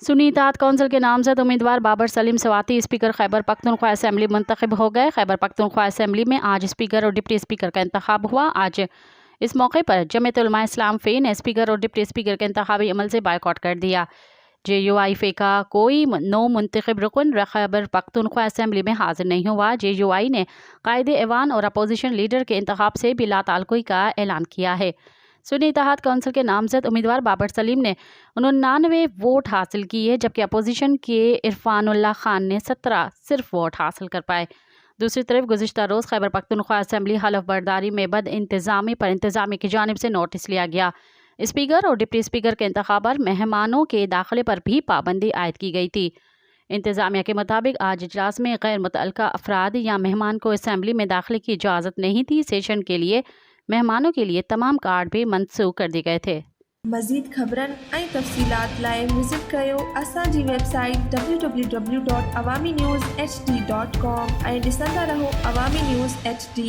सुन्नी इत्तेहाद council के नामजद उम्मीदवार बाबर सलीम सवाती स्पीकर खैबर पख्तूनख्वा असेंबली मुंतखब हो गए। खैबर पख्तूनख्वा असेंबली में आज स्पीकर और डिप्टी स्पीकर का इंतखाब हुआ। आज इस मौके पर जमीयत उलमा इस्लाम फ़े ने स्पीकर और डिप्टी स्पीकर के इंतखाबी अमल से बायकॉट कर दिया। JUI फ़े का कोई नो मुंतखब रुकन खैबर पख्तूनख्वा असेंबली में हाजिर नहीं हुआ। JUI ने कायद ऐवान और अपोजिशन लीडर के इंतखाब से भी लाताल्लुकी का ऐलान किया है। सुन्नी इत्तेहाद कौंसिल के नामजद उम्मीदवार बाबर सलीम ने 99 वोट हासिल किए, जबकि अपोजिशन के इरफानुल्लाह खान ने 17 सिर्फ वोट हासिल कर पाए। दूसरी तरफ गुज़िश्ता रोज़ खैबर पख्तूनख्वा असेंबली हलफ बर्दारी में बद इंतज़ामी पर इंतज़ामी की जानिब से नोटिस लिया गया। स्पीकर और डिप्टी स्पीकर के इंतखाब पर मेहमानों के दाखिले पर भी पाबंदी आयद की गई थी। इंतज़ामिया के मुताबिक आज इजलास में गैर मुतअल्लिका अफराद या मेहमान को असेंबली में दाखिले की इजाज़त नहीं थी। सेशन के लिए मेहमानों के लिए तमाम कार्ड भी मनसूख कर दिए गए थे। मज़ीद ख़बरन ऐं तफ़सीलात लाइ विज़िट कयो असांजी वेबसाइट www.awamiNewsHD.com ऐं ॾिसंदा रहो अवामी न्यूज़ HD।